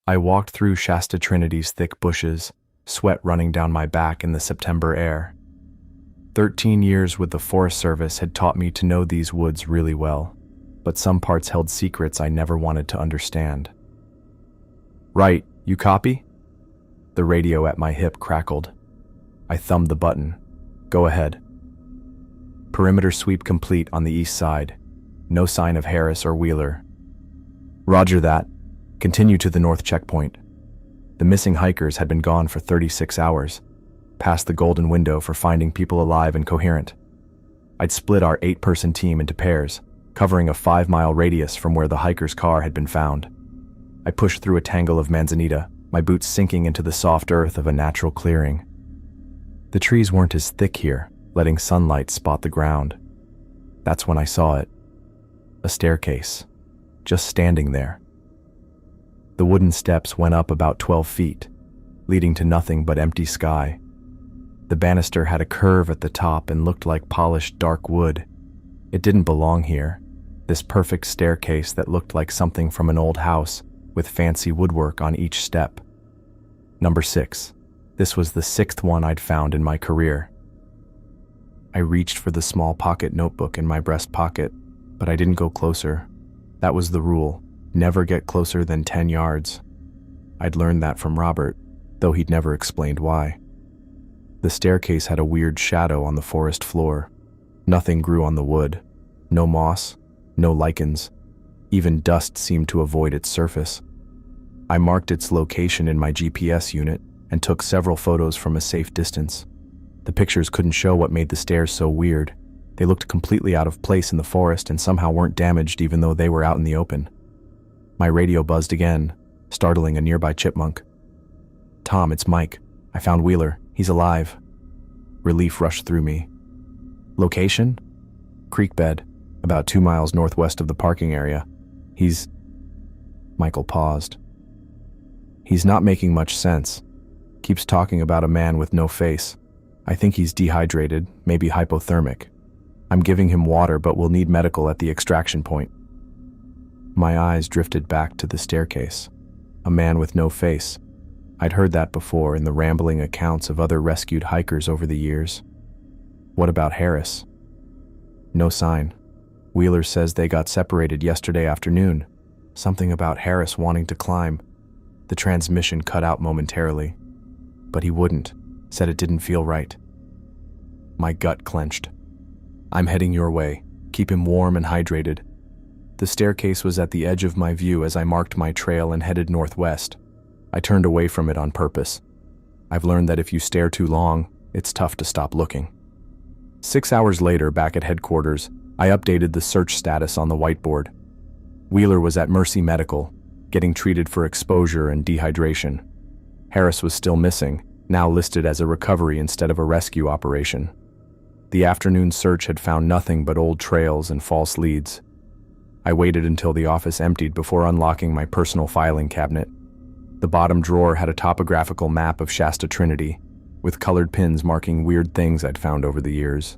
I walked through Shasta Trinity's thick bushes, sweat running down my back in the September air. 13 years with the Forest Service had taught me to know these woods really well, but some parts held secrets I never wanted to understand. "Right, you copy?" The radio at my hip crackled. I thumbed the button. "Go ahead." Perimeter sweep complete on the east side. No sign of Harris or Wheeler. "Roger that. Continue to the north checkpoint." The missing hikers had been gone for 36 hours, past the golden window for finding people alive and coherent. I'd split our 8-person team into pairs, covering a 5-mile radius from where the hiker's car had been found. I pushed through a tangle of manzanita, my boots sinking into the soft earth of a natural clearing. The trees weren't as thick here, letting sunlight spot the ground. That's when I saw it. A staircase, just standing there. The wooden steps went up about 12 feet, leading to nothing but empty sky. The banister had a curve at the top and looked like polished dark wood. It didn't belong here, this perfect staircase that looked like something from an old house, with fancy woodwork on each step. Number 6. This was the 6th one I'd found in my career. I reached for the small pocket notebook in my breast pocket, but I didn't go closer. That was the rule, never get closer than 10 yards. I'd learned that from Robert, though he'd never explained why. The staircase had a weird shadow on the forest floor. Nothing grew on the wood. No moss, no lichens. Even dust seemed to avoid its surface. I marked its location in my GPS unit and took several photos from a safe distance. The pictures couldn't show what made the stairs so weird. They looked completely out of place in the forest and somehow weren't damaged even though they were out in the open. My radio buzzed again, startling a nearby chipmunk. "Tom, it's Mike. I found Wheeler. He's alive." Relief rushed through me. "Location? Creek bed, about 2 miles northwest of the parking area. He's..." Michael paused. "He's not making much sense. Keeps talking about a man with no face. I think he's dehydrated, maybe hypothermic. I'm giving him water, but we'll need medical at the extraction point." My eyes drifted back to the staircase. A man with no face. I'd heard that before in the rambling accounts of other rescued hikers over the years. What about Harris? No sign. Wheeler says they got separated yesterday afternoon. Something about Harris wanting to climb. The transmission cut out momentarily. But he wouldn't. Said it didn't feel right. My gut clenched. "I'm heading your way. Keep him warm and hydrated." The staircase was at the edge of my view as I marked my trail and headed northwest. I turned away from it on purpose. I've learned that if you stare too long, it's tough to stop looking. 6 hours later, back at headquarters, I updated the search status on the whiteboard. Wheeler was at Mercy Medical, getting treated for exposure and dehydration. Harris was still missing, now listed as a recovery instead of a rescue operation. The afternoon search had found nothing but old trails and false leads. I waited until the office emptied before unlocking my personal filing cabinet. The bottom drawer had a topographical map of Shasta Trinity, with colored pins marking weird things I'd found over the years.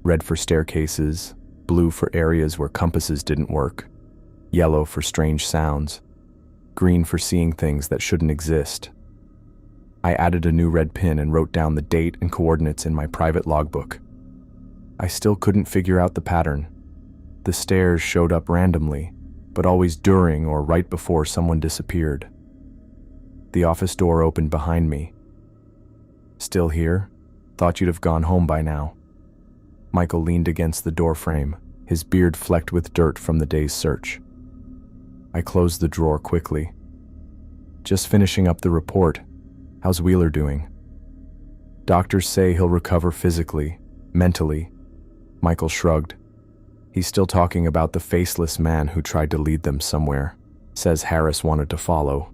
Red for staircases, blue for areas where compasses didn't work, yellow for strange sounds, green for seeing things that shouldn't exist. I added a new red pin and wrote down the date and coordinates in my private logbook. I still couldn't figure out the pattern. The stairs showed up randomly, but always during or right before someone disappeared. The office door opened behind me. "Still here? Thought you'd have gone home by now." Michael leaned against the doorframe, his beard flecked with dirt from the day's search. I closed the drawer quickly. "Just finishing up the report. How's Wheeler doing?" "Doctors say he'll recover physically, mentally." Michael shrugged. "He's still talking about the faceless man who tried to lead them somewhere. Says Harris wanted to follow."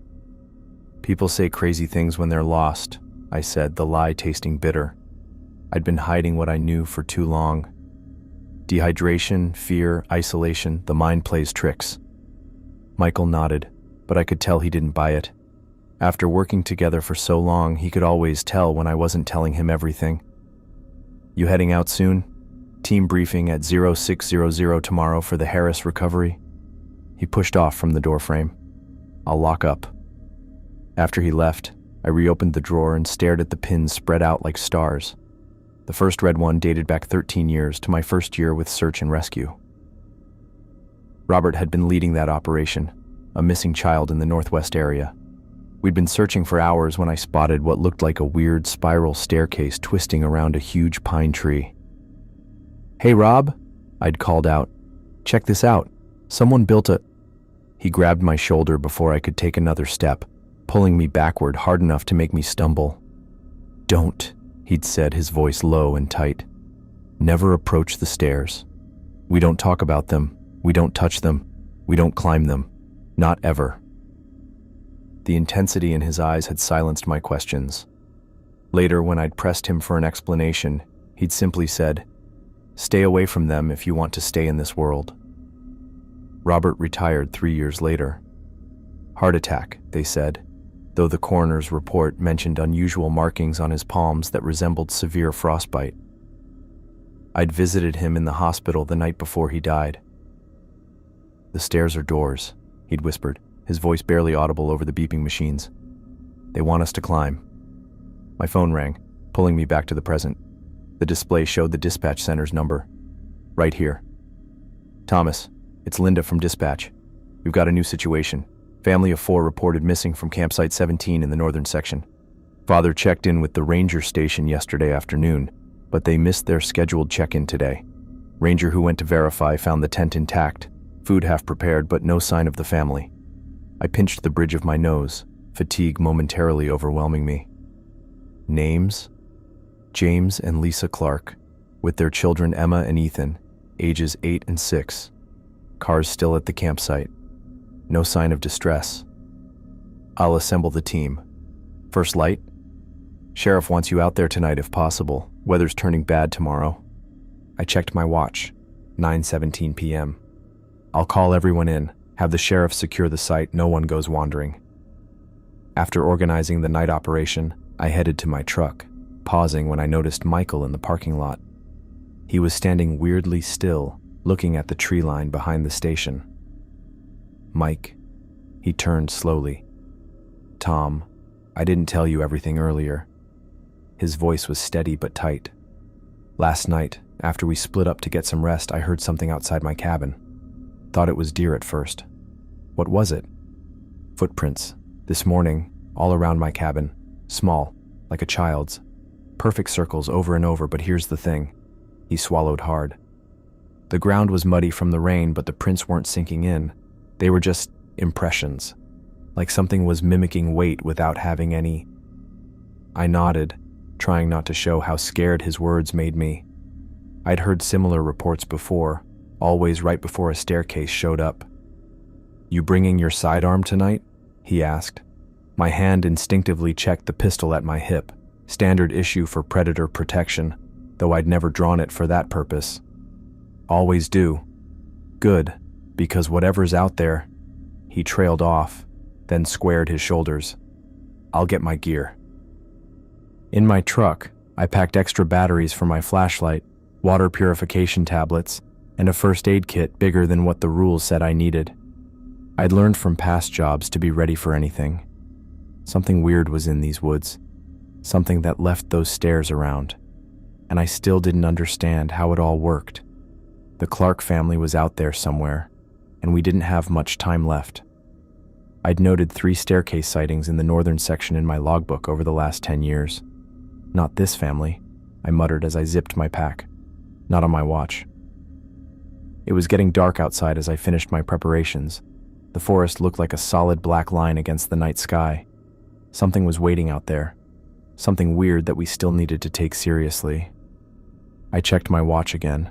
"People say crazy things when they're lost," I said, the lie tasting bitter. I'd been hiding what I knew for too long. Dehydration, fear, isolation, the mind plays tricks. Michael nodded, but I could tell he didn't buy it. After working together for so long, he could always tell when I wasn't telling him everything. "You heading out soon? Team briefing at 0600 tomorrow for the Harris recovery." He pushed off from the doorframe. "I'll lock up." After he left, I reopened the drawer and stared at the pins spread out like stars. The first red one dated back 13 years to my first year with search and rescue. Robert had been leading that operation, a missing child in the Northwest area. We'd been searching for hours when I spotted what looked like a weird spiral staircase twisting around a huge pine tree. "Hey, Rob," I'd called out. "Check this out. Someone built a..." He grabbed my shoulder before I could take another step, pulling me backward hard enough to make me stumble. "Don't," he'd said, his voice low and tight. "Never approach the stairs. We don't talk about them. We don't touch them. We don't climb them. Not ever." The intensity in his eyes had silenced my questions. Later, when I'd pressed him for an explanation, he'd simply said, "Stay away from them if you want to stay in this world." Robert retired 3 years later. Heart attack, they said, though the coroner's report mentioned unusual markings on his palms that resembled severe frostbite. I'd visited him in the hospital the night before he died. "The stairs are doors," he'd whispered, his voice barely audible over the beeping machines. "They want us to climb." My phone rang, pulling me back to the present. The display showed the dispatch center's number. "Right here." "Thomas, it's Linda from dispatch. We've got a new situation. Family of 4 reported missing from campsite 17 in the northern section. Father checked in with the ranger station yesterday afternoon, but they missed their scheduled check-in today. Ranger who went to verify found the tent intact, food half prepared, but no sign of the family." I pinched the bridge of my nose, fatigue momentarily overwhelming me. Names? James and Lisa Clark, with their children Emma and Ethan, ages 8 and 6. Cars still at the campsite. No sign of distress. "I'll assemble the team. First light? Sheriff wants you out there tonight if possible. Weather's turning bad tomorrow." I checked my watch. 9:17 p.m. "I'll call everyone in. Have the sheriff secure the site. No one goes wandering." After organizing the night operation, I headed to my truck, pausing when I noticed Michael in the parking lot. He was standing weirdly still, looking at the tree line behind the station. "Mike," he turned slowly. "Tom, I didn't tell you everything earlier." His voice was steady but tight. "Last night, after we split up to get some rest, I heard something outside my cabin. Thought it was deer at first. What was it? Footprints, this morning, all around my cabin, small, like a child's. Perfect circles over and over, but here's the thing." He swallowed hard. "The ground was muddy from the rain, but the prints weren't sinking in. They were just impressions, like something was mimicking weight without having any." I nodded, trying not to show how scared his words made me. I'd heard similar reports before, always right before a staircase showed up. "You bringing your sidearm tonight?" he asked. My hand instinctively checked the pistol at my hip, standard issue for predator protection, though I'd never drawn it for that purpose. "Always do." "Good, because whatever's out there..." He trailed off, then squared his shoulders. "I'll get my gear." In my truck, I packed extra batteries for my flashlight, water purification tablets, and a first aid kit bigger than what the rules said I needed. I'd learned from past jobs to be ready for anything. Something weird was in these woods, something that left those stairs around, and I still didn't understand how it all worked. The Clark family was out there somewhere, and we didn't have much time left. I'd noted 3 staircase sightings in the northern section in my logbook over the last 10 years. "Not this family," I muttered as I zipped my pack. "Not on my watch." It was getting dark outside as I finished my preparations. The forest looked like a solid black line against the night sky. Something was waiting out there, something weird that we still needed to take seriously. I checked my watch again.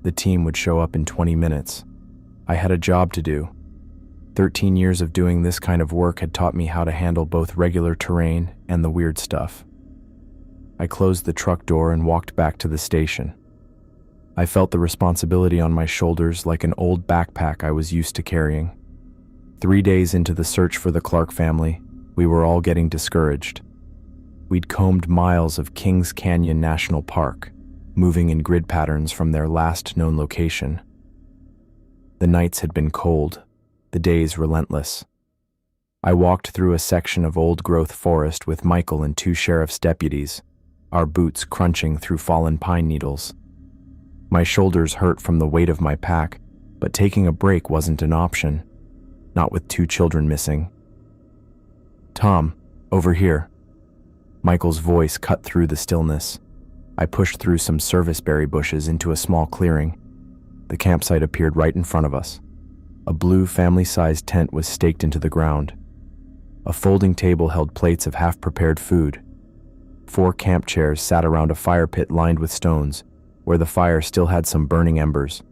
The team would show up in 20 minutes. I had a job to do. 13 years of doing this kind of work had taught me how to handle both regular terrain and the weird stuff. I closed the truck door and walked back to the station. I felt the responsibility on my shoulders like an old backpack I was used to carrying. 3 days into the search for the Clark family, we were all getting discouraged. We'd combed miles of Kings Canyon National Park, moving in grid patterns from their last known location. The nights had been cold, the days relentless. I walked through a section of old-growth forest with Michael and two sheriff's deputies, our boots crunching through fallen pine needles. My shoulders hurt from the weight of my pack, but taking a break wasn't an option, not with two children missing. "Tom, over here." Michael's voice cut through the stillness. I pushed through some serviceberry bushes into a small clearing. The campsite appeared right in front of us. A blue family-sized tent was staked into the ground. A folding table held plates of half-prepared food. 4 camp chairs sat around a fire pit lined with stones, where the fire still had some burning embers.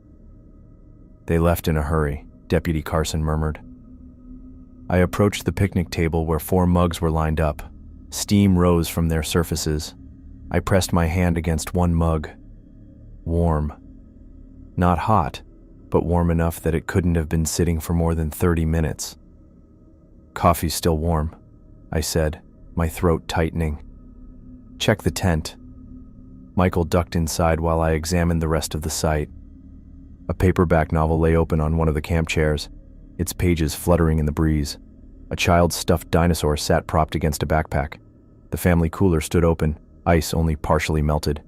"They left in a hurry," Deputy Carson murmured. I approached the picnic table where 4 mugs were lined up. Steam rose from their surfaces. I pressed my hand against one mug. Warm. Not hot, but warm enough that it couldn't have been sitting for more than 30 minutes. "Coffee's still warm," I said, my throat tightening. "Check the tent." Michael ducked inside while I examined the rest of the site. A paperback novel lay open on one of the camp chairs, its pages fluttering in the breeze. A child's stuffed dinosaur sat propped against a backpack. The family cooler stood open, ice only partially melted.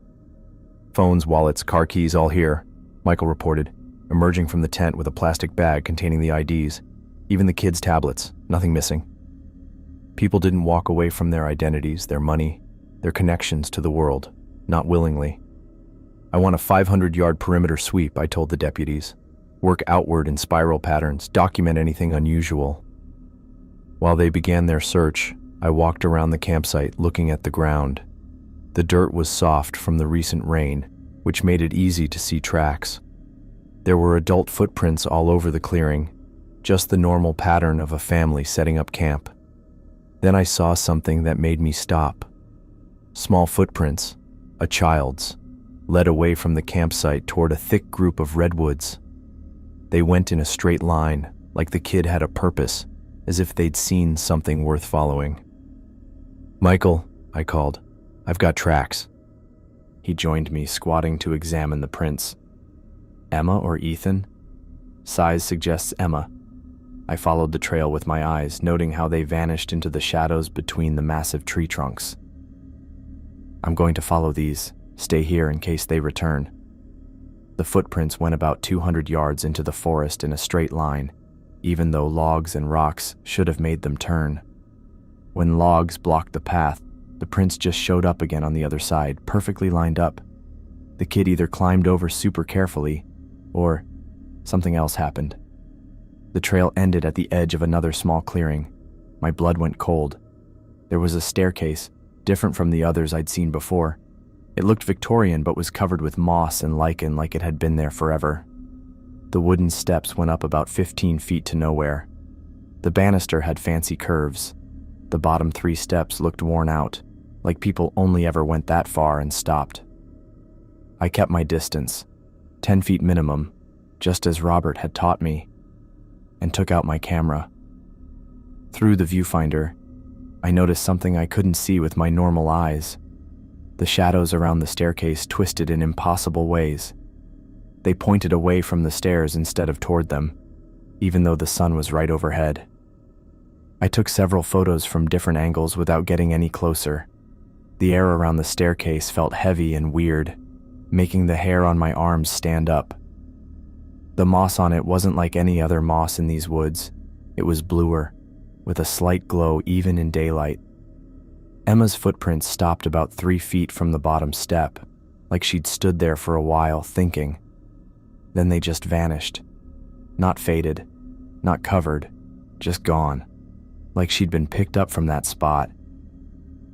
"Phones, wallets, car keys, all here," Michael reported, emerging from the tent with a plastic bag containing the IDs. Even the kids' tablets, nothing missing. People didn't walk away from their identities, their money, their connections to the world, not willingly. "I want a 500-yard perimeter sweep," I told the deputies. "Work outward in spiral patterns, document anything unusual." While they began their search, I walked around the campsite looking at the ground. The dirt was soft from the recent rain, which made it easy to see tracks. There were adult footprints all over the clearing, just the normal pattern of a family setting up camp. Then I saw something that made me stop. Small footprints, a child's, led away from the campsite toward a thick group of redwoods. They went in a straight line, like the kid had a purpose, as if they'd seen something worth following. "Michael," I called, "I've got tracks." He joined me, squatting to examine the prints. "Emma or Ethan?" "Size suggests Emma." I followed the trail with my eyes, noting how they vanished into the shadows between the massive tree trunks. "I'm going to follow these. Stay here in case they return." The footprints went about 200 yards into the forest in a straight line, even though logs and rocks should have made them turn. When logs blocked the path, the prints just showed up again on the other side, perfectly lined up. The kid either climbed over super carefully, or something else happened. The trail ended at the edge of another small clearing. My blood went cold. There was a staircase, different from the others I'd seen before. It looked Victorian but was covered with moss and lichen like it had been there forever. The wooden steps went up about 15 feet to nowhere. The banister had fancy curves. The bottom 3 steps looked worn out, like people only ever went that far and stopped. I kept my distance, 10 feet minimum, just as Robert had taught me, and took out my camera. Through the viewfinder, I noticed something I couldn't see with my normal eyes. The shadows around the staircase twisted in impossible ways. They pointed away from the stairs instead of toward them, even though the sun was right overhead. I took several photos from different angles without getting any closer. The air around the staircase felt heavy and weird, making the hair on my arms stand up. The moss on it wasn't like any other moss in these woods. It was bluer, with a slight glow even in daylight. Emma's footprints stopped about 3 feet from the bottom step, like she'd stood there for a while thinking. Then they just vanished. Not faded, not covered, just gone, like she'd been picked up from that spot.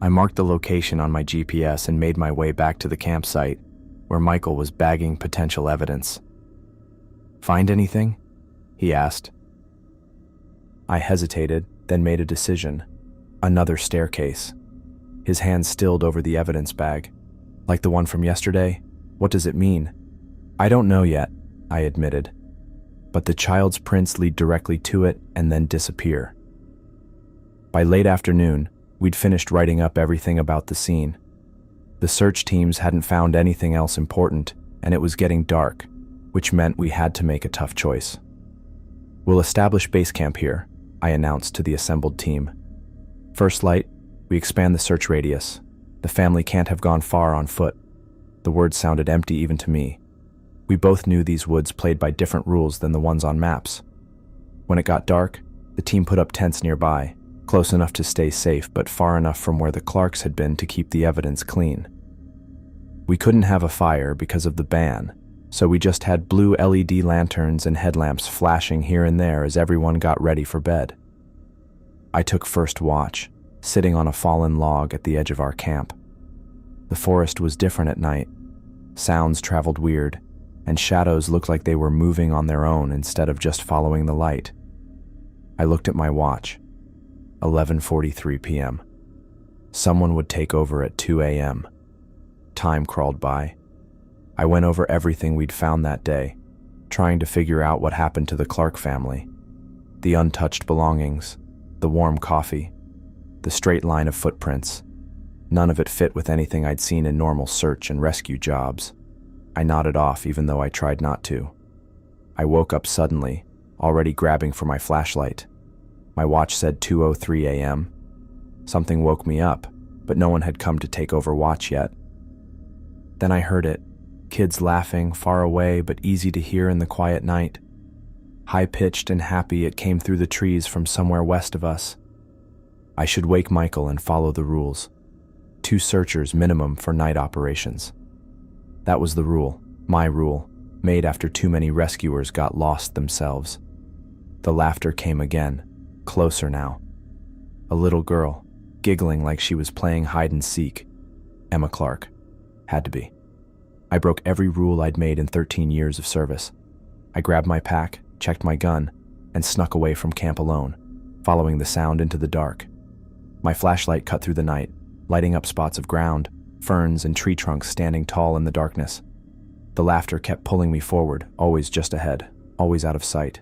I marked the location on my GPS and made my way back to the campsite, where Michael was bagging potential evidence. "Find anything?" he asked. I hesitated, then made a decision. Another staircase. His hand stilled over the evidence bag. "Like the one from yesterday? What does it mean?" "I don't know yet," I admitted. "But the child's prints lead directly to it and then disappear." By late afternoon, we'd finished writing up everything about the scene. The search teams hadn't found anything else important, and it was getting dark, which meant we had to make a tough choice. "We'll establish base camp here," I announced to the assembled team. First light, we expand the search radius. The family can't have gone far on foot. The words sounded empty even to me. We both knew these woods played by different rules than the ones on maps. When it got dark, the team put up tents nearby, close enough to stay safe but far enough from where the Clarks had been to keep the evidence clean. We couldn't have a fire because of the ban, so we just had blue LED lanterns and headlamps flashing here and there as everyone got ready for bed. I took first watch, sitting on a fallen log at the edge of our camp. The forest was different at night. Sounds traveled weird, and shadows looked like they were moving on their own instead of just following the light. I looked at my watch. 11:43 p.m. Someone would take over at 2 a.m. Time crawled by. I went over everything we'd found that day, trying to figure out what happened to the Clark family. The untouched belongings, the warm coffee, the straight line of footprints. None of it fit with anything I'd seen in normal search and rescue jobs. I nodded off even though I tried not to. I woke up suddenly, already grabbing for my flashlight. My watch said 2:03 a.m. Something woke me up, but no one had come to take over watch yet. Then I heard it, kids laughing far away but easy to hear in the quiet night. High-pitched and happy, it came through the trees from somewhere west of us. I should wake Michael and follow the rules. 2 searchers minimum for night operations. That was the rule, my rule, made after too many rescuers got lost themselves. The laughter came again, closer now. A little girl, giggling like she was playing hide and seek. Emma Clark. Had to be. I broke every rule I'd made in 13 years of service. I grabbed my pack, checked my gun, and snuck away from camp alone, following the sound into the dark. My flashlight cut through the night, lighting up spots of ground, ferns and tree trunks standing tall in the darkness. The laughter kept pulling me forward, always just ahead, always out of sight.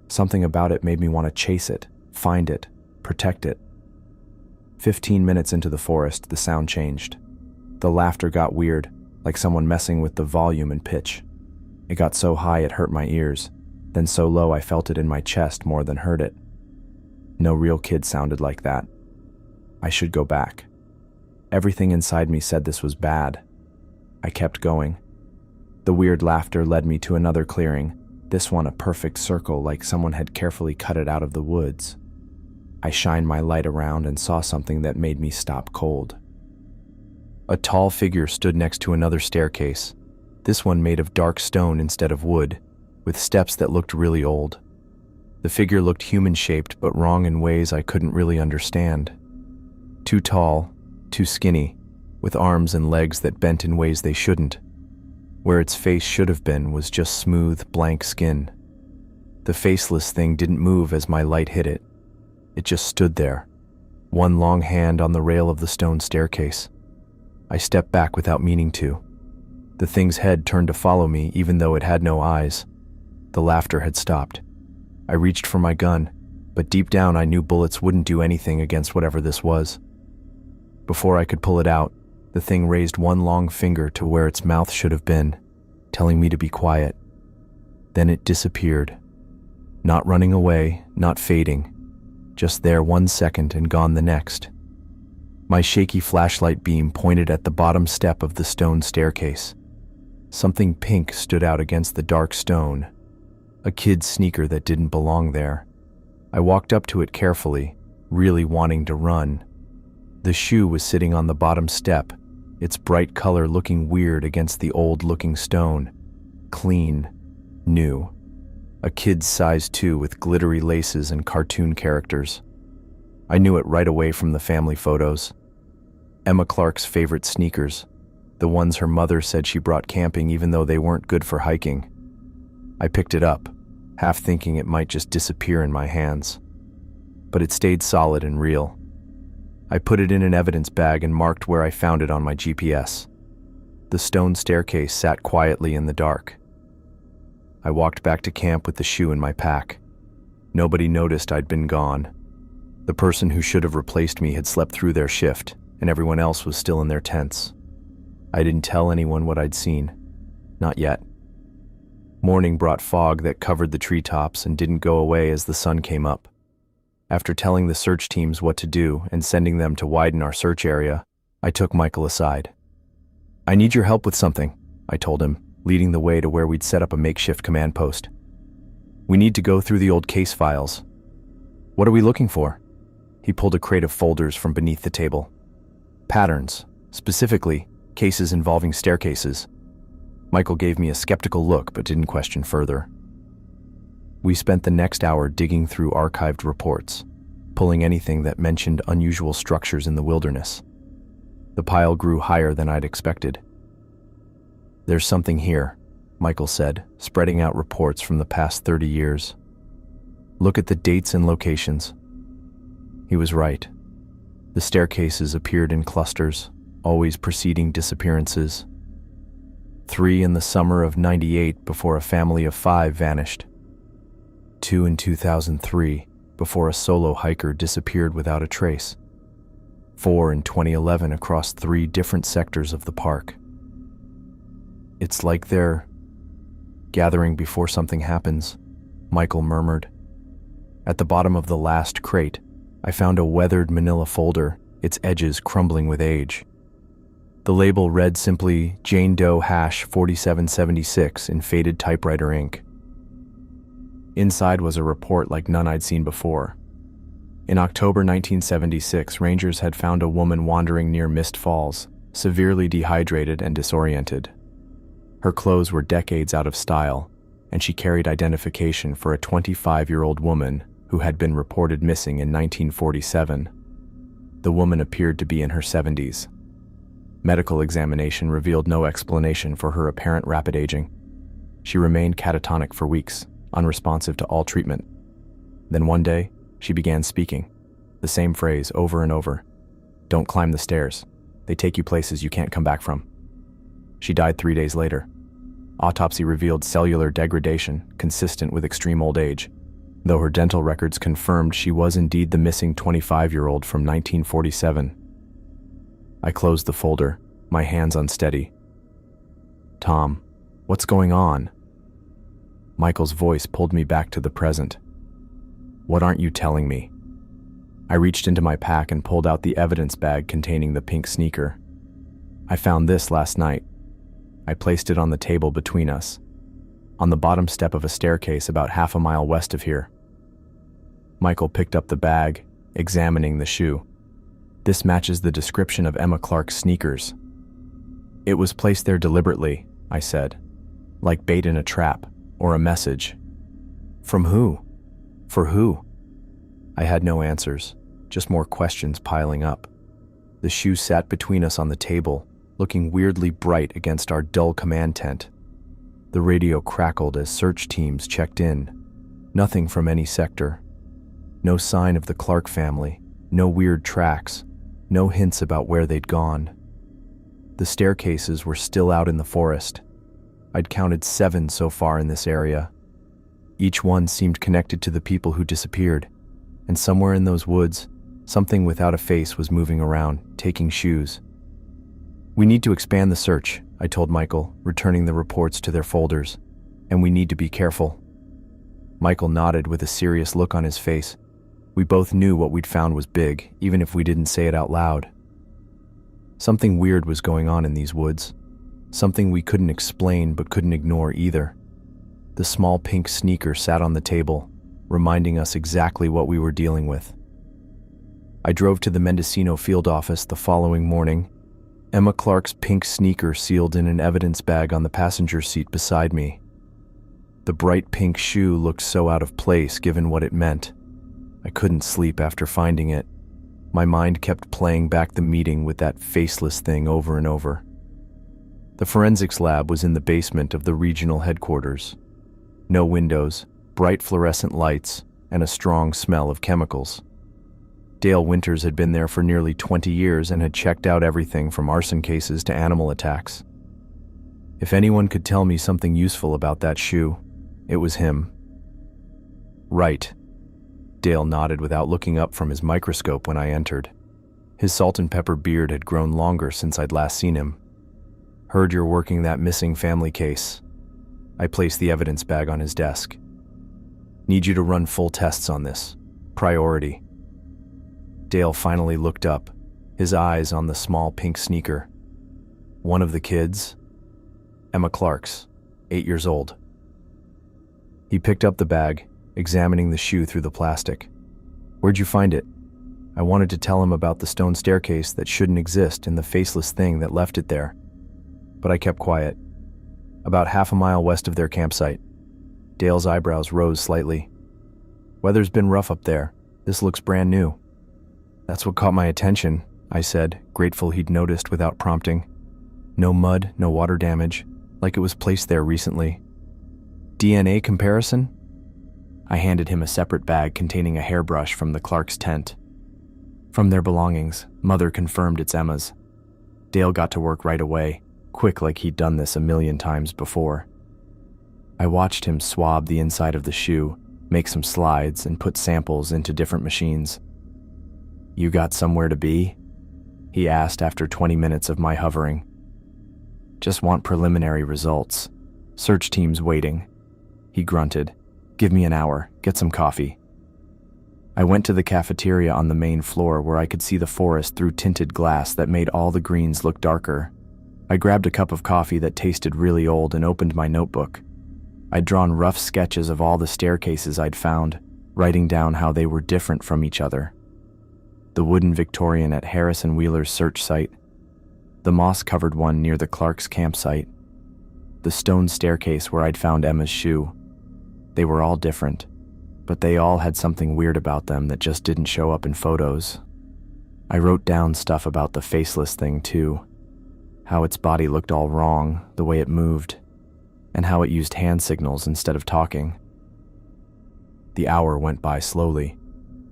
Something about it made me want to chase it, find it, protect it. 15 minutes into the forest, the sound changed. The laughter got weird, like someone messing with the volume and pitch. It got so high it hurt my ears, then so low I felt it in my chest more than heard it. No real kid sounded like that. I should go back. Everything inside me said this was bad. I kept going. The weird laughter led me to another clearing, this one a perfect circle like someone had carefully cut it out of the woods. I shined my light around and saw something that made me stop cold. A tall figure stood next to another staircase, this one made of dark stone instead of wood, with steps that looked really old. The figure looked human-shaped but wrong in ways I couldn't really understand. Too tall, too skinny, with arms and legs that bent in ways they shouldn't. Where its face should have been was just smooth, blank skin. The faceless thing didn't move as my light hit it. It just stood there, one long hand on the rail of the stone staircase. I stepped back without meaning to. The thing's head turned to follow me even though it had no eyes. The laughter had stopped. I reached for my gun, but deep down I knew bullets wouldn't do anything against whatever this was. Before I could pull it out, the thing raised one long finger to where its mouth should have been, telling me to be quiet. Then it disappeared. Not running away, not fading. Just there 1 second and gone the next. My shaky flashlight beam pointed at the bottom step of the stone staircase. Something pink stood out against the dark stone. A kid's sneaker that didn't belong there. I walked up to it carefully, really wanting to run. The shoe was sitting on the bottom step, its bright color looking weird against the old-looking stone. Clean. New. A kid's size 2 with glittery laces and cartoon characters. I knew it right away from the family photos. Emma Clark's favorite sneakers, the ones her mother said she brought camping even though they weren't good for hiking. I picked it up, half thinking it might just disappear in my hands. But it stayed solid and real. I put it in an evidence bag and marked where I found it on my GPS. The stone staircase sat quietly in the dark. I walked back to camp with the shoe in my pack. Nobody noticed I'd been gone. The person who should have replaced me had slept through their shift, and everyone else was still in their tents. I didn't tell anyone what I'd seen. Not yet. Morning brought fog that covered the treetops and didn't go away as the sun came up. After telling the search teams what to do and sending them to widen our search area, I took Michael aside. "I need your help with something," I told him, leading the way to where we'd set up a makeshift command post. "We need to go through the old case files." "What are we looking for?" He pulled a crate of folders from beneath the table. "Patterns, specifically cases involving staircases." Michael gave me a skeptical look but didn't question further. We spent the next hour digging through archived reports, pulling anything that mentioned unusual structures in the wilderness. The pile grew higher than I'd expected. "There's something here," Michael said, spreading out reports from the past 30 years. "Look at the dates and locations." He was right. The staircases appeared in clusters, always preceding disappearances. 3 in the summer of '98 before a family of 5 vanished. 2 in 2003 before a solo hiker disappeared without a trace. 4 in 2011 across 3 different sectors of the park. "It's like they're gathering before something happens," Michael murmured. At the bottom of the last crate, I found a weathered manila folder, its edges crumbling with age. The label read simply Jane Doe #4776 in faded typewriter ink. Inside was a report like none I'd seen before. In October 1976, rangers had found a woman wandering near Mist Falls, severely dehydrated and disoriented. Her clothes were decades out of style, and she carried identification for a 25-year-old woman who had been reported missing in 1947. The woman appeared to be in her 70s. Medical examination revealed no explanation for her apparent rapid aging. She remained catatonic for weeks, unresponsive to all treatment. Then one day, she began speaking, the same phrase over and over. "Don't climb the stairs. They take you places you can't come back from." She died 3 days later. Autopsy revealed cellular degradation consistent with extreme old age, though her dental records confirmed she was indeed the missing 25-year-old from 1947. I closed the folder, my hands unsteady. "Tom, what's going on?" Michael's voice pulled me back to the present. "What aren't you telling me?" I reached into my pack and pulled out the evidence bag containing the pink sneaker. "I found this last night." I placed it on the table between us, on the bottom step of a staircase about half a mile west of here. Michael picked up the bag, examining the shoe. "This matches the description of Emma Clark's sneakers." "It was placed there deliberately," I said, "like bait in a trap, or a message." "From who? For who?" I had no answers, just more questions piling up. The shoe sat between us on the table, looking weirdly bright against our dull command tent. The radio crackled as search teams checked in. Nothing from any sector. No sign of the Clark family, no weird tracks, no hints about where they'd gone. The staircases were still out in the forest. I'd counted 7 so far in this area. Each one seemed connected to the people who disappeared, and somewhere in those woods, something without a face was moving around, taking shoes. "We need to expand the search," I told Michael, returning the reports to their folders, "and we need to be careful." Michael nodded with a serious look on his face. We both knew what we'd found was big, even if we didn't say it out loud. Something weird was going on in these woods, something we couldn't explain but couldn't ignore either. The small pink sneaker sat on the table, reminding us exactly what we were dealing with. I drove to the Mendocino field office the following morning, Emma Clark's pink sneaker sealed in an evidence bag on the passenger seat beside me. The bright pink shoe looked so out of place given what it meant. I couldn't sleep after finding it. My mind kept playing back the meeting with that faceless thing over and over. The forensics lab was in the basement of the regional headquarters. No windows, bright fluorescent lights, and a strong smell of chemicals. Dale Winters had been there for nearly 20 years and had checked out everything from arson cases to animal attacks. If anyone could tell me something useful about that shoe, it was him. "Right." Dale nodded without looking up from his microscope when I entered. His salt and pepper beard had grown longer since I'd last seen him. "Heard you're working that missing family case." I placed the evidence bag on his desk. "Need you to run full tests on this. Priority. Dale finally looked up, his eyes on the small pink sneaker. One of the kids? Emma Clark's, 8 years old. He picked up the bag, examining the shoe through the plastic. Where'd you find it? I wanted to tell him about the stone staircase that shouldn't exist and the faceless thing that left it there. But I kept quiet. About half a mile west of their campsite. Dale's eyebrows rose slightly. Weather's been rough up there. This looks brand new. That's what caught my attention, I said, grateful he'd noticed without prompting. No mud, no water damage, like it was placed there recently. DNA comparison? I handed him a separate bag containing a hairbrush from the Clark's tent. From their belongings, Mother confirmed it's Emma's. Dale got to work right away, quick like he'd done this a million times before. I watched him swab the inside of the shoe, make some slides, and put samples into different machines. You got somewhere to be? He asked after 20 minutes of my hovering. Just want preliminary results. Search team's waiting. He grunted. Give me an hour, get some coffee. I went to the cafeteria on the main floor where I could see the forest through tinted glass that made all the greens look darker. I grabbed a cup of coffee that tasted really old and opened my notebook. I'd drawn rough sketches of all the staircases I'd found, writing down how they were different from each other. The wooden Victorian at Harris and Wheeler's search site, the moss-covered one near the Clark's campsite, the stone staircase where I'd found Emma's shoe. They were all different, but they all had something weird about them that just didn't show up in photos. I wrote down stuff about the faceless thing too, how its body looked all wrong, the way it moved, and how it used hand signals instead of talking. The hour went by slowly.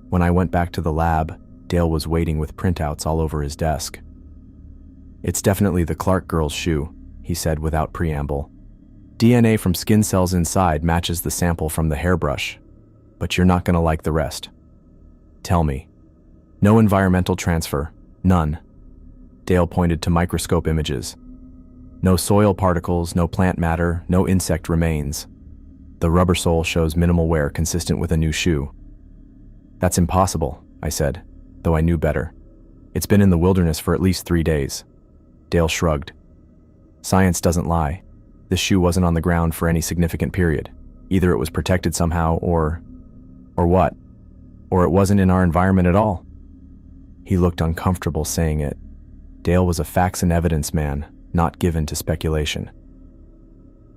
When I went back to the lab, Dale was waiting with printouts all over his desk. It's definitely the Clark girl's shoe, he said without preamble. DNA from skin cells inside matches the sample from the hairbrush, but you're not going to like the rest. Tell me. No environmental transfer, none. Dale pointed to microscope images. No soil particles, no plant matter, no insect remains. The rubber sole shows minimal wear consistent with a new shoe. That's impossible, I said, though I knew better. It's been in the wilderness for at least 3 days. Dale shrugged. Science doesn't lie. This shoe wasn't on the ground for any significant period. Either it was protected somehow or what? Or it wasn't in our environment at all. He looked uncomfortable saying it. Dale was a facts and evidence man, not given to speculation.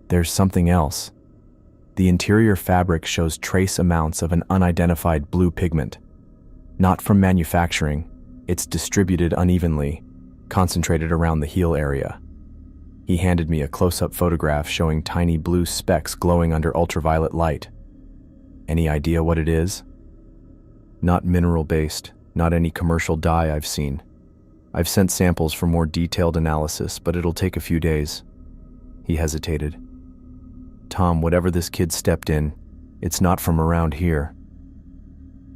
There's something else. The interior fabric shows trace amounts of an unidentified blue pigment. Not from manufacturing, it's distributed unevenly, concentrated around the heel area. He handed me a close-up photograph showing tiny blue specks glowing under ultraviolet light. Any idea what it is? Not mineral-based, not any commercial dye I've seen. I've sent samples for more detailed analysis, but it'll take a few days. He hesitated. Tom, whatever this kid stepped in, it's not from around here.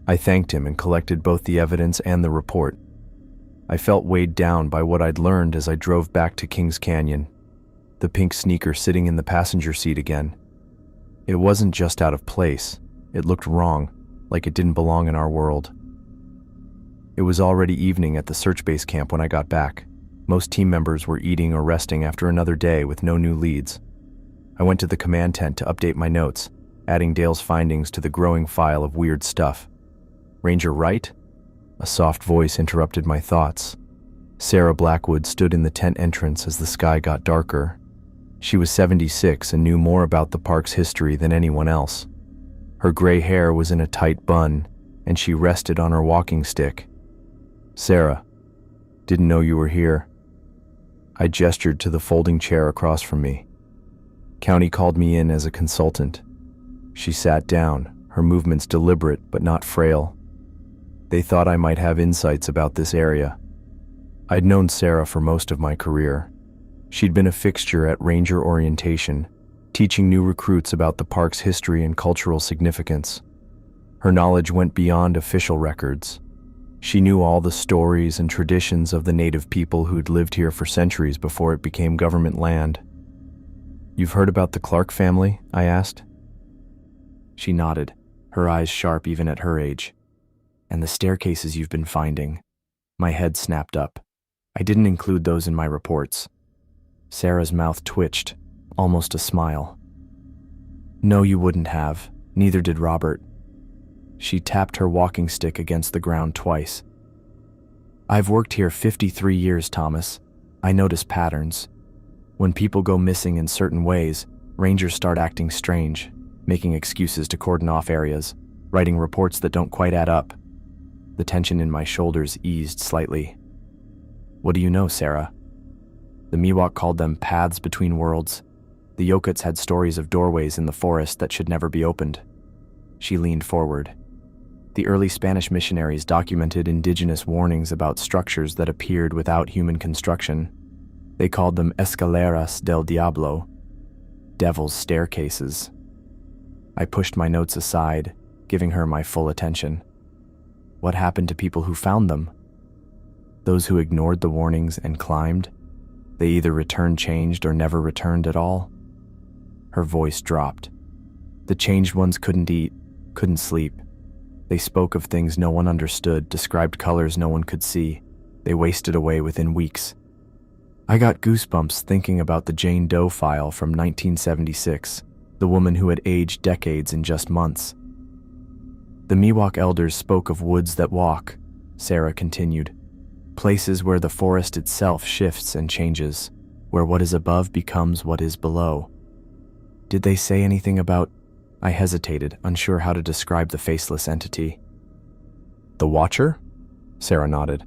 I thanked him and collected both the evidence and the report. I felt weighed down by what I'd learned as I drove back to Kings Canyon, the pink sneaker sitting in the passenger seat again. It wasn't just out of place. It looked wrong, like it didn't belong in our world. It was already evening at the search base camp when I got back. Most team members were eating or resting after another day with no new leads. I went to the command tent to update my notes, adding Dale's findings to the growing file of weird stuff. Ranger Wright? A soft voice interrupted my thoughts. Sarah Blackwood stood in the tent entrance as the sky got darker. She was 76 and knew more about the park's history than anyone else. Her gray hair was in a tight bun, and she rested on her walking stick. Sarah, didn't know you were here. I gestured to the folding chair across from me. County called me in as a consultant. She sat down, her movements deliberate but not frail. They thought I might have insights about this area. I'd known Sarah for most of my career. She'd been a fixture at Ranger orientation, teaching new recruits about the park's history and cultural significance. Her knowledge went beyond official records. She knew all the stories and traditions of the native people who'd lived here for centuries before it became government land. You've heard about the Clark family? I asked. She nodded, her eyes sharp even at her age. And the staircases you've been finding. My head snapped up. I didn't include those in my reports. Sarah's mouth twitched, almost a smile. No, you wouldn't have. Neither did Robert. She tapped her walking stick against the ground twice. I've worked here 53 years, Thomas. I notice patterns. When people go missing in certain ways, rangers start acting strange, making excuses to cordon off areas, writing reports that don't quite add up. The tension in my shoulders eased slightly. What do you know, Sarah? The Miwok called them paths between worlds. The Yokuts had stories of doorways in the forest that should never be opened. She leaned forward. The early Spanish missionaries documented indigenous warnings about structures that appeared without human construction. They called them escaleras del diablo, devil's staircases. I pushed my notes aside, giving her my full attention. What happened to people who found them? Those who ignored the warnings and climbed? They either returned changed or never returned at all. Her voice dropped. The changed ones couldn't eat, couldn't sleep. They spoke of things no one understood, described colors no one could see. They wasted away within weeks. I got goosebumps thinking about the Jane Doe file from 1976, the woman who had aged decades in just months. The Miwok elders spoke of woods that walk, Sarah continued. Places where the forest itself shifts and changes, where what is above becomes what is below. Did they say anything about... I hesitated, unsure how to describe the faceless entity. The Watcher? Sarah nodded.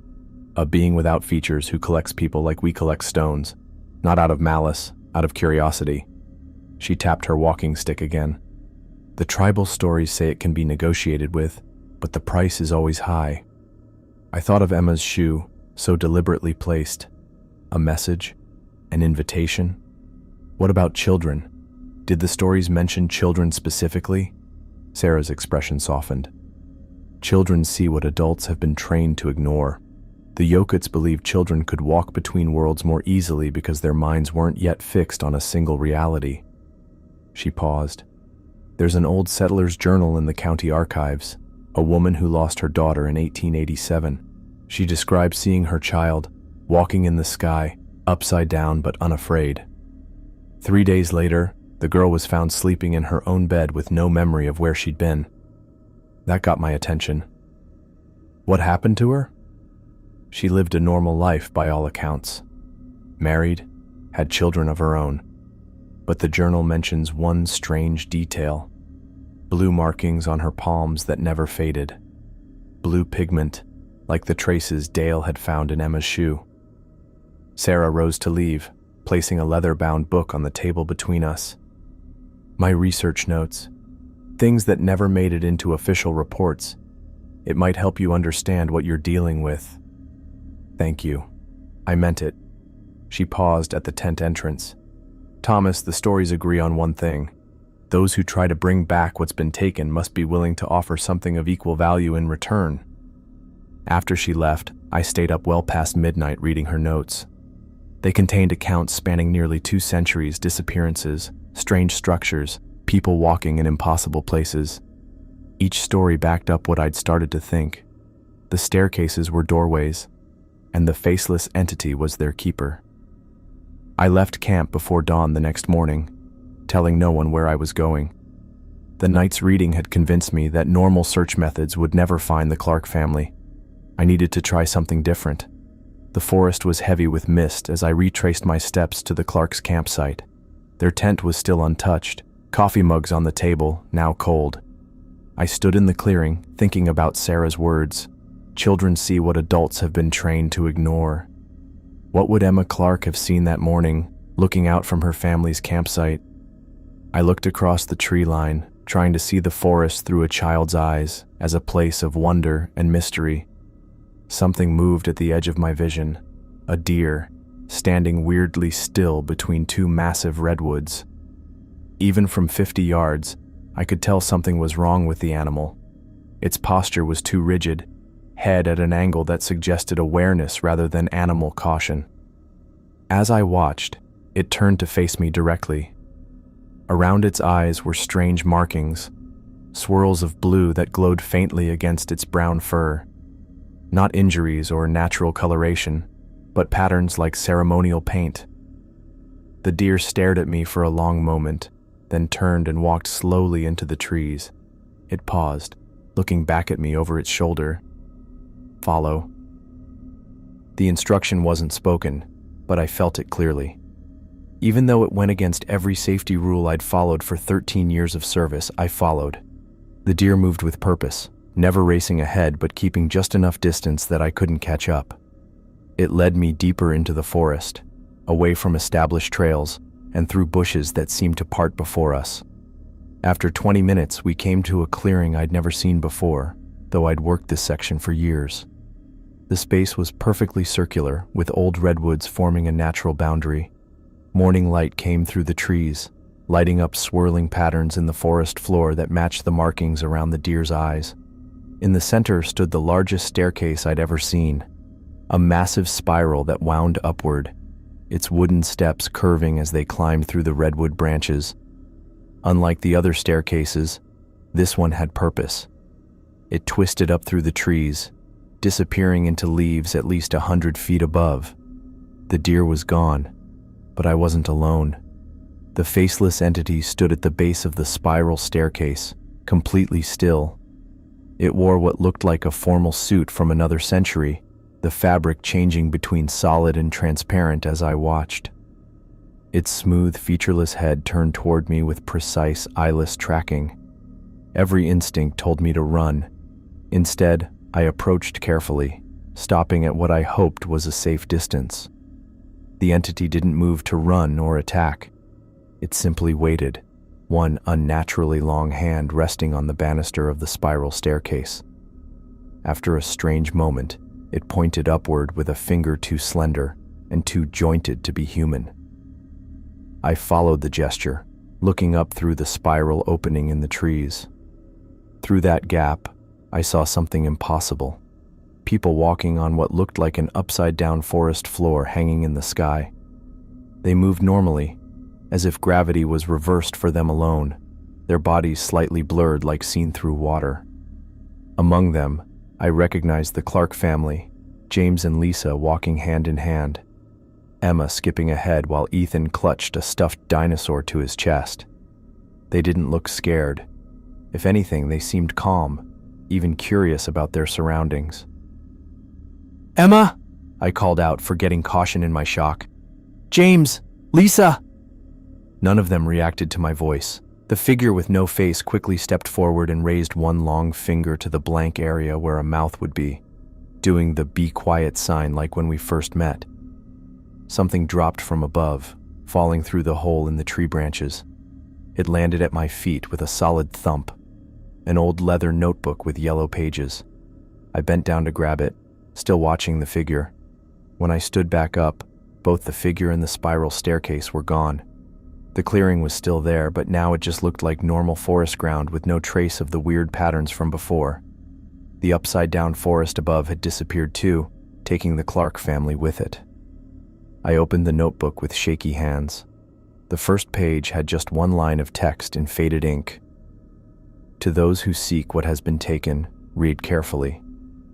A being without features who collects people like we collect stones, not out of malice, out of curiosity. She tapped her walking stick again. The tribal stories say it can be negotiated with, but the price is always high. I thought of Emma's shoe, so deliberately placed. A message? An invitation? What about children? Did the stories mention children specifically? Sarah's expression softened. Children see what adults have been trained to ignore. The Yokuts believed children could walk between worlds more easily because their minds weren't yet fixed on a single reality. She paused. There's an old settler's journal in the county archives, a woman who lost her daughter in 1887. She described seeing her child, walking in the sky, upside down but unafraid. 3 days later, the girl was found sleeping in her own bed with no memory of where she'd been. That got my attention. What happened to her? She lived a normal life by all accounts. Married, had children of her own. But the journal mentions one strange detail. Blue markings on her palms that never faded. Blue pigment, like the traces Dale had found in Emma's shoe. Sarah rose to leave, placing a leather-bound book on the table between us. My research notes. Things that never made it into official reports. It might help you understand what you're dealing with. Thank you. I meant it. She paused at the tent entrance. Thomas, the stories agree on one thing. Those who try to bring back what's been taken must be willing to offer something of equal value in return. After she left, I stayed up well past midnight reading her notes. They contained accounts spanning nearly 2 centuries, disappearances, strange structures, people walking in impossible places. Each story backed up what I'd started to think. The staircases were doorways, and the faceless entity was their keeper. I left camp before dawn the next morning, telling no one where I was going. The night's reading had convinced me that normal search methods would never find the Clark family. I needed to try something different. The forest was heavy with mist as I retraced my steps to the Clarks' campsite. Their tent was still untouched, coffee mugs on the table, now cold. I stood in the clearing, thinking about Sarah's words. Children see what adults have been trained to ignore. What would Emma Clark have seen that morning, looking out from her family's campsite? I looked across the tree line, trying to see the forest through a child's eyes, as a place of wonder and mystery. Something moved at the edge of my vision, a deer, standing weirdly still between 2 massive redwoods. Even from 50 yards, I could tell something was wrong with the animal. Its posture was too rigid, head at an angle that suggested awareness rather than animal caution. As I watched, it turned to face me directly. Around its eyes were strange markings, swirls of blue that glowed faintly against its brown fur. Not injuries or natural coloration, but patterns like ceremonial paint. The deer stared at me for a long moment, then turned and walked slowly into the trees. It paused, looking back at me over its shoulder. Follow. The instruction wasn't spoken, but I felt it clearly. Even though it went against every safety rule I'd followed for 13 years of service, I followed. The deer moved with purpose, never racing ahead but keeping just enough distance that I couldn't catch up. It led me deeper into the forest, away from established trails, and through bushes that seemed to part before us. After 20 minutes, we came to a clearing I'd never seen before, though I'd worked this section for years. The space was perfectly circular, with old redwoods forming a natural boundary. Morning light came through the trees, lighting up swirling patterns in the forest floor that matched the markings around the deer's eyes. In the center stood the largest staircase I'd ever seen, a massive spiral that wound upward, its wooden steps curving as they climbed through the redwood branches. Unlike the other staircases, this one had purpose. It twisted up through the trees, disappearing into leaves at least 100 feet above. The deer was gone, but I wasn't alone. The faceless entity stood at the base of the spiral staircase, completely still. It wore what looked like a formal suit from another century, the fabric changing between solid and transparent as I watched. Its smooth, featureless head turned toward me with precise, eyeless tracking. Every instinct told me to run. Instead, I approached carefully, stopping at what I hoped was a safe distance. The entity didn't move to run or attack. It simply waited, one unnaturally long hand resting on the banister of the spiral staircase. After a strange moment, it pointed upward with a finger too slender and too jointed to be human. I followed the gesture, looking up through the spiral opening in the trees. Through that gap, I saw something impossible. People walking on what looked like an upside-down forest floor hanging in the sky. They moved normally, as if gravity was reversed for them alone, their bodies slightly blurred like seen through water. Among them, I recognized the Clark family, James and Lisa walking hand in hand, Emma skipping ahead while Ethan clutched a stuffed dinosaur to his chest. They didn't look scared. If anything, they seemed calm, even curious about their surroundings. "Emma!" I called out, forgetting caution in my shock. "James! Lisa!" None of them reacted to my voice. The figure with no face quickly stepped forward and raised one long finger to the blank area where a mouth would be, doing the "be quiet" sign like when we first met. Something dropped from above, falling through the hole in the tree branches. It landed at my feet with a solid thump, an old leather notebook with yellow pages. I bent down to grab it, still watching the figure. When I stood back up, both the figure and the spiral staircase were gone. The clearing was still there, but now it just looked like normal forest ground with no trace of the weird patterns from before. The upside-down forest above had disappeared too, taking the Clark family with it. I opened the notebook with shaky hands. The first page had just one line of text in faded ink. "To those who seek what has been taken, read carefully.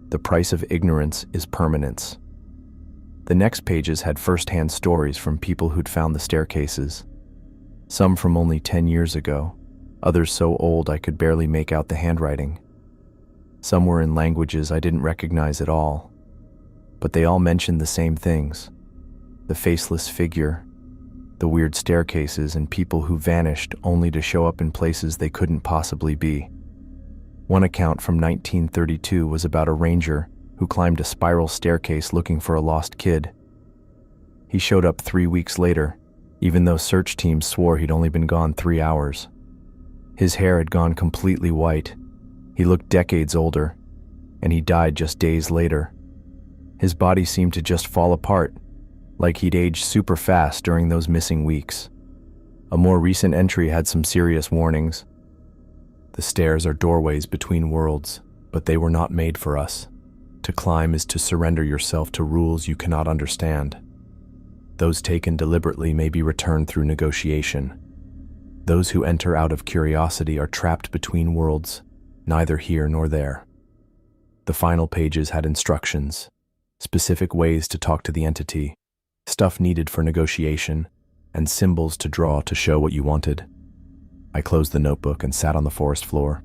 The price of ignorance is permanence." The next pages had first-hand stories from people who'd found the staircases. Some from only 10 years ago, others so old I could barely make out the handwriting. Some were in languages I didn't recognize at all, but they all mentioned the same things: the faceless figure, the weird staircases, and people who vanished only to show up in places they couldn't possibly be. One account from 1932 was about a ranger who climbed a spiral staircase looking for a lost kid. He showed up 3 weeks later, even though search teams swore he'd only been gone 3 hours. His hair had gone completely white. He looked decades older, and he died just days later. His body seemed to just fall apart, like he'd aged super fast during those missing weeks. A more recent entry had some serious warnings. "The stairs are doorways between worlds, but they were not made for us. To climb is to surrender yourself to rules you cannot understand. Those taken deliberately may be returned through negotiation. Those who enter out of curiosity are trapped between worlds, neither here nor there. The final pages had instructions, specific ways to talk to the entity, stuff needed for negotiation, and symbols to draw to show what you wanted. I closed the notebook and sat on the forest floor.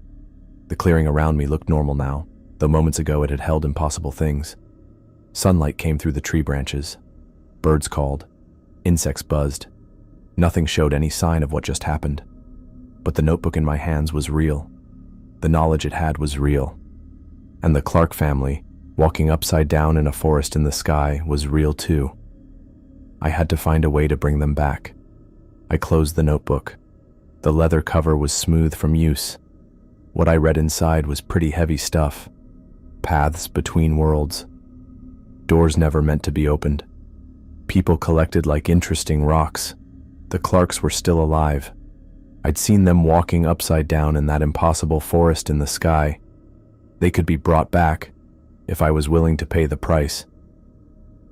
The clearing around me looked normal now, though moments ago it had held impossible things. Sunlight came through the tree branches. Birds called. Insects buzzed. Nothing showed any sign of what just happened. But the notebook in my hands was real. The knowledge it had was real. And the Clark family, walking upside down in a forest in the sky, was real too. I had to find a way to bring them back. I closed the notebook. The leather cover was smooth from use. What I read inside was pretty heavy stuff. Paths between worlds. Doors never meant to be opened. People collected like interesting rocks. The Clarks were still alive. I'd seen them walking upside down in that impossible forest in the sky. They could be brought back, if I was willing to pay the price.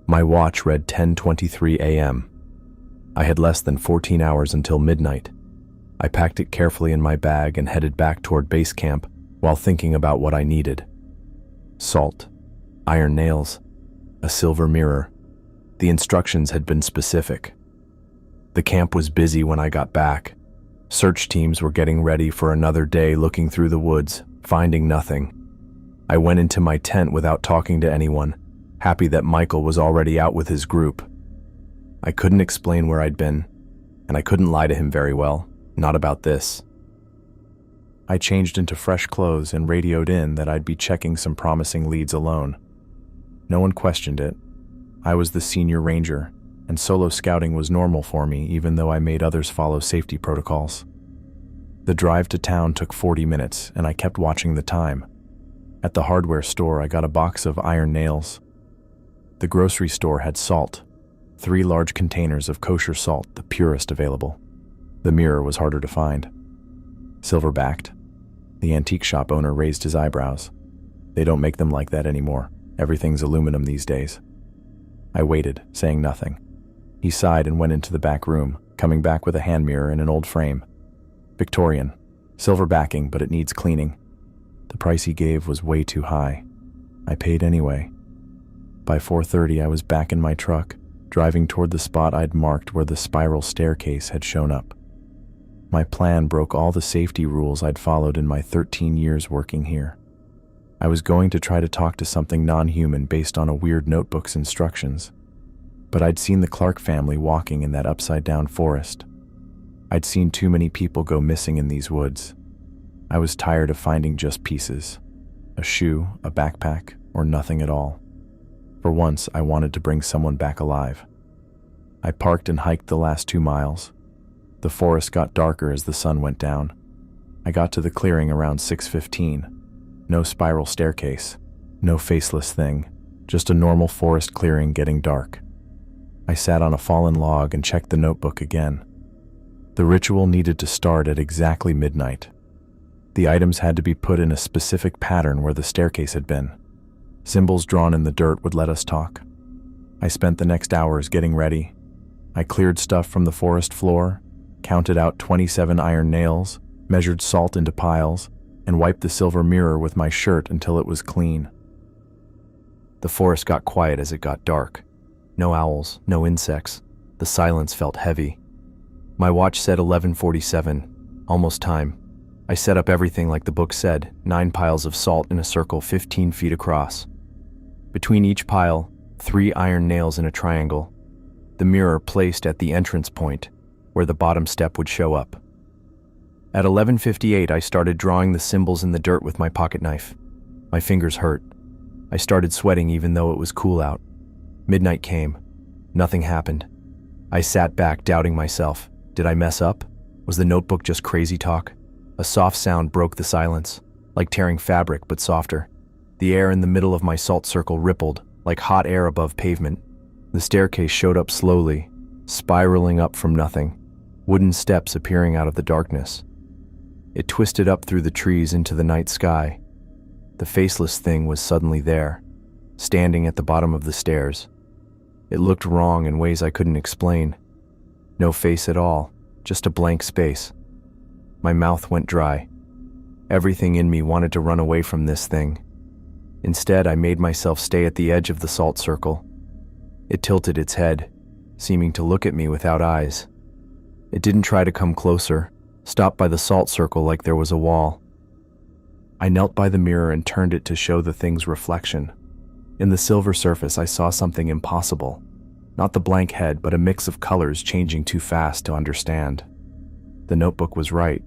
My watch read 10:23 a.m. I had less than 14 hours until midnight. I packed it carefully in my bag and headed back toward base camp while thinking about what I needed. Salt, iron nails, a silver mirror. The instructions had been specific. The camp was busy when I got back. Search teams were getting ready for another day looking through the woods, finding nothing. I went into my tent without talking to anyone, happy that Michael was already out with his group. I couldn't explain where I'd been, and I couldn't lie to him very well, not about this. I changed into fresh clothes and radioed in that I'd be checking some promising leads alone. No one questioned it. I was the senior ranger, and solo scouting was normal for me, even though I made others follow safety protocols. The drive to town took 40 minutes, and I kept watching the time. At the hardware store, I got a box of iron nails. The grocery store had salt, 3 large containers of kosher salt, the purest available. The mirror was harder to find. Silver-backed. The antique shop owner raised his eyebrows. They don't make them like that anymore. Everything's aluminum these days. I waited, saying nothing. He sighed and went into the back room, coming back with a hand mirror in an old frame. Victorian. Silver backing, but it needs cleaning. The price he gave was way too high. I paid anyway. By 4:30, I was back in my truck, driving toward the spot I'd marked where the spiral staircase had shown up. My plan broke all the safety rules I'd followed in my 13 years working here. I was going to try to talk to something non-human based on a weird notebook's instructions. But I'd seen the Clark family walking in that upside-down forest. I'd seen too many people go missing in these woods. I was tired of finding just pieces. A shoe, a backpack, or nothing at all. For once, I wanted to bring someone back alive. I parked and hiked the last 2 miles. The forest got darker as the sun went down. I got to the clearing around 6:15. No spiral staircase, no faceless thing, just a normal forest clearing getting dark. I sat on a fallen log and checked the notebook again. The ritual needed to start at exactly midnight. The items had to be put in a specific pattern where the staircase had been. Symbols drawn in the dirt would let us talk. I spent the next hours getting ready. I cleared stuff from the forest floor, counted out 27 iron nails, measured salt into piles, and wiped the silver mirror with my shirt until it was clean. The forest got quiet as it got dark. No owls, no insects. The silence felt heavy. My watch said 11:47, almost time. I set up everything like the book said, 9 piles of salt in a circle 15 feet across. Between each pile, 3 iron nails in a triangle. The mirror placed at the entrance point, where the bottom step would show up. At 11:58, I started drawing the symbols in the dirt with my pocket knife. My fingers hurt. I started sweating even though it was cool out. Midnight came. Nothing happened. I sat back, doubting myself. Did I mess up? Was the notebook just crazy talk? A soft sound broke the silence, like tearing fabric but softer. The air in the middle of my salt circle rippled, like hot air above pavement. The staircase showed up slowly, spiraling up from nothing, wooden steps appearing out of the darkness. It twisted up through the trees into the night sky. The faceless thing was suddenly there, standing at the bottom of the stairs. It looked wrong in ways I couldn't explain. No face at all, just a blank space. My mouth went dry. Everything in me wanted to run away from this thing. Instead, I made myself stay at the edge of the salt circle. It tilted its head, seeming to look at me without eyes. It didn't try to come closer, stopped by the salt circle like there was a wall. I knelt by the mirror and turned it to show the thing's reflection. In the silver surface, I saw something impossible. Not the blank head, but a mix of colors changing too fast to understand. The notebook was right.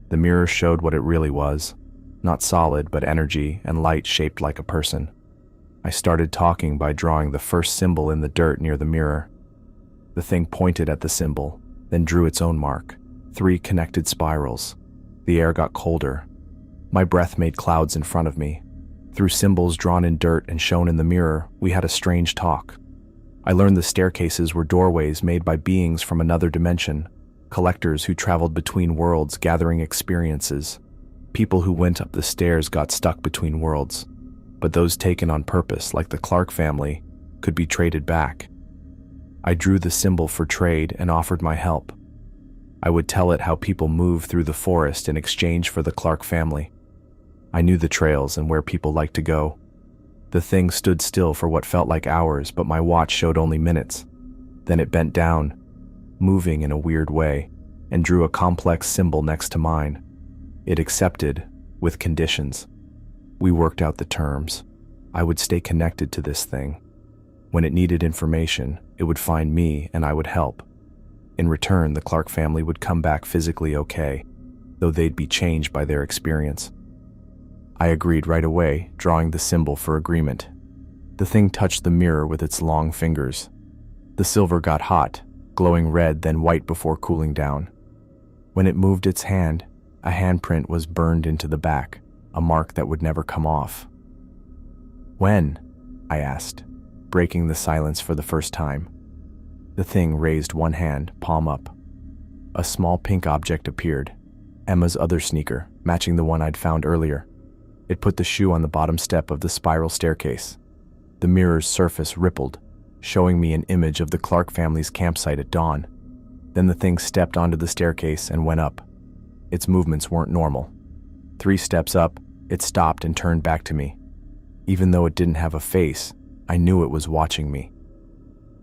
The mirror showed what it really was. Not solid, but energy and light shaped like a person. I started talking by drawing the first symbol in the dirt near the mirror. The thing pointed at the symbol, then drew its own mark. 3 connected spirals. The air got colder. My breath made clouds in front of me. Through symbols drawn in dirt and shown in the mirror, we had a strange talk. I learned the staircases were doorways made by beings from another dimension, collectors who traveled between worlds gathering experiences. People who went up the stairs got stuck between worlds, but those taken on purpose, like the Clark family, could be traded back. I drew the symbol for trade and offered my help. I would tell it how people move through the forest in exchange for the Clark family. I knew the trails and where people liked to go. The thing stood still for what felt like hours, but my watch showed only minutes. Then it bent down, moving in a weird way, and drew a complex symbol next to mine. It accepted, with conditions. We worked out the terms. I would stay connected to this thing. When it needed information, it would find me and I would help. In return, the Clark family would come back physically okay, though they'd be changed by their experience. I agreed right away, drawing the symbol for agreement. The thing touched the mirror with its long fingers. The silver got hot, glowing red then white before cooling down. When it moved its hand, a handprint was burned into the back, a mark that would never come off. "When?" I asked, breaking the silence for the first time. The thing raised one hand, palm up. A small pink object appeared, Emma's other sneaker, matching the one I'd found earlier. It put the shoe on the bottom step of the spiral staircase. The mirror's surface rippled, showing me an image of the Clark family's campsite at dawn. Then the thing stepped onto the staircase and went up. Its movements weren't normal. 3 steps up, it stopped and turned back to me. Even though it didn't have a face, I knew it was watching me.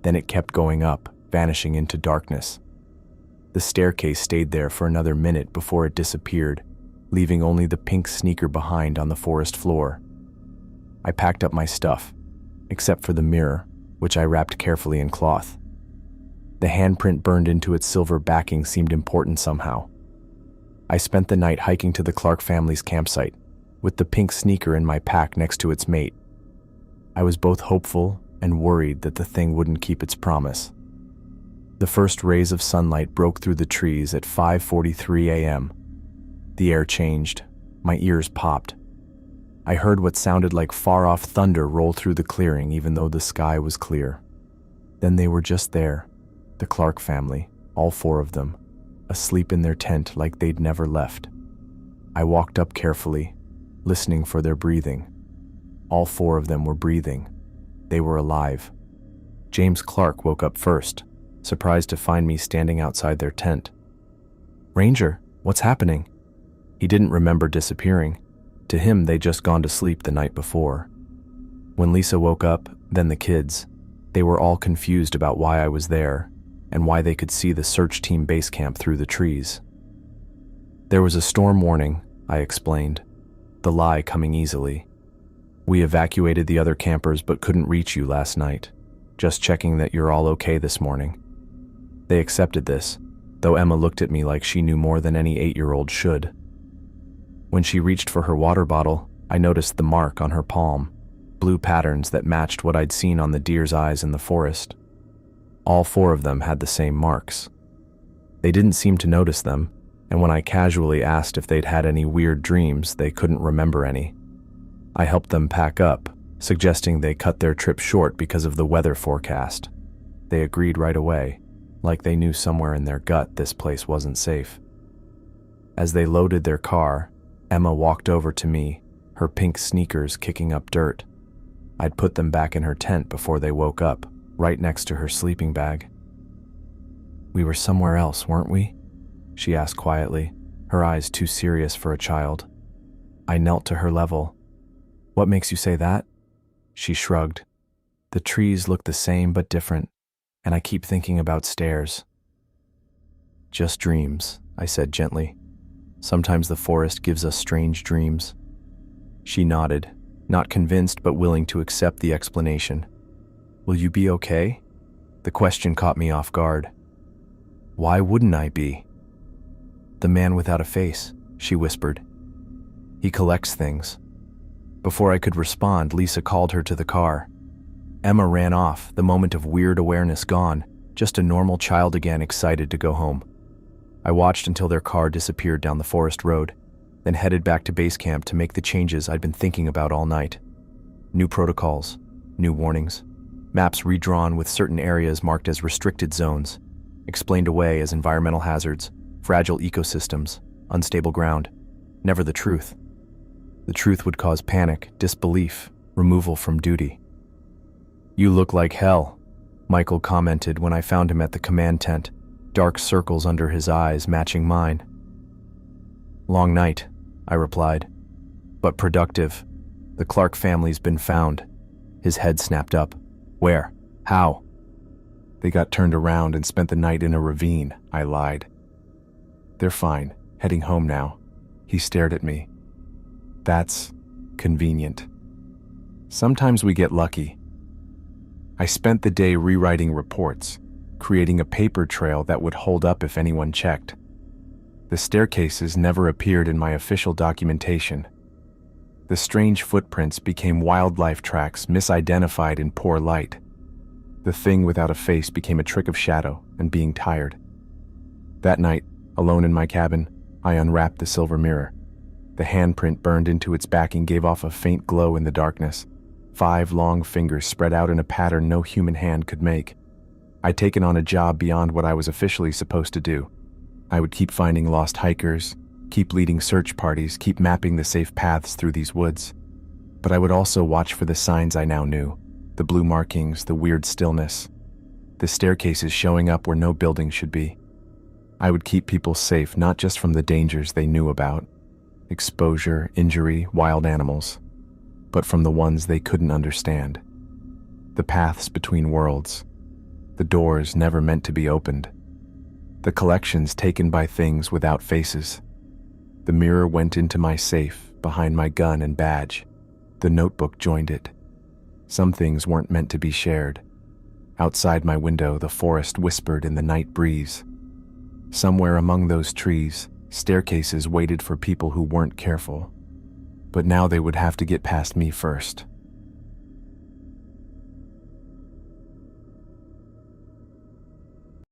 Then it kept going up, vanishing into darkness. The staircase stayed there for another minute before it disappeared, leaving only the pink sneaker behind on the forest floor. I packed up my stuff, except for the mirror, which I wrapped carefully in cloth. The handprint burned into its silver backing seemed important somehow. I spent the night hiking to the Clark family's campsite, with the pink sneaker in my pack next to its mate. I was both hopeful and worried that the thing wouldn't keep its promise. The first rays of sunlight broke through the trees at 5:43 a.m. The air changed. My ears popped. I heard what sounded like far-off thunder roll through the clearing even though the sky was clear. Then they were just there, the Clark family, all 4 of them, asleep in their tent like they'd never left. I walked up carefully, listening for their breathing. All 4 of them were breathing. They were alive. James Clark woke up first, surprised to find me standing outside their tent. "Ranger, what's happening?" He didn't remember disappearing. To him, they'd just gone to sleep the night before. When Lisa woke up, then the kids, they were all confused about why I was there and why they could see the search team base camp through the trees. "There was a storm warning," I explained, the lie coming easily. "We evacuated the other campers but couldn't reach you last night. Just checking that you're all okay this morning." They accepted this, though Emma looked at me like she knew more than any 8-year-old should. When she reached for her water bottle, I noticed the mark on her palm, blue patterns that matched what I'd seen on the deer's eyes in the forest. All 4 of them had the same marks. They didn't seem to notice them, and when I casually asked if they'd had any weird dreams, they couldn't remember any. I helped them pack up, suggesting they cut their trip short because of the weather forecast. They agreed right away, like they knew somewhere in their gut this place wasn't safe. As they loaded their car, Emma walked over to me, her pink sneakers kicking up dirt. I'd put them back in her tent before they woke up, right next to her sleeping bag. "We were somewhere else, weren't we?" she asked quietly, her eyes too serious for a child. I knelt to her level. "What makes you say that?" She shrugged. "The trees look the same but different, and I keep thinking about stairs." "Just dreams," I said gently. "Sometimes the forest gives us strange dreams." She nodded, not convinced but willing to accept the explanation. "Will you be okay?" The question caught me off guard. "Why wouldn't I be?" "The man without a face," she whispered. "He collects things." Before I could respond, Lisa called her to the car. Emma ran off, the moment of weird awareness gone, just a normal child again, excited to go home. I watched until their car disappeared down the forest road, then headed back to base camp to make the changes I'd been thinking about all night. New protocols, new warnings, maps redrawn with certain areas marked as restricted zones, explained away as environmental hazards, fragile ecosystems, unstable ground. Never the truth. The truth would cause panic, disbelief, removal from duty. "You look like hell," Michael commented when I found him at the command tent, dark circles under his eyes matching mine. "Long night," I replied, "but productive. The Clark family's been found." His head snapped up. "Where? How?" "They got turned around and spent the night in a ravine," I lied. "They're fine, heading home now." He stared at me. "That's convenient. Sometimes we get lucky." I spent the day rewriting reports, creating a paper trail that would hold up if anyone checked. The staircases never appeared in my official documentation. The strange footprints became wildlife tracks misidentified in poor light. The thing without a face became a trick of shadow and being tired. That night, alone in my cabin, I unwrapped the silver mirror. The handprint burned into its backing gave off a faint glow in the darkness. 5 long fingers spread out in a pattern no human hand could make. I'd taken on a job beyond what I was officially supposed to do. I would keep finding lost hikers, keep leading search parties, keep mapping the safe paths through these woods. But I would also watch for the signs I now knew, the blue markings, the weird stillness, the staircases showing up where no building should be. I would keep people safe not just from the dangers they knew about, exposure, injury, wild animals, but from the ones they couldn't understand. The paths between worlds, the doors never meant to be opened, the collections taken by things without faces. The mirror went into my safe, behind my gun and badge. The notebook joined it. Some things weren't meant to be shared. Outside my window, the forest whispered in the night breeze. Somewhere among those trees, staircases waited for people who weren't careful. But now they would have to get past me first.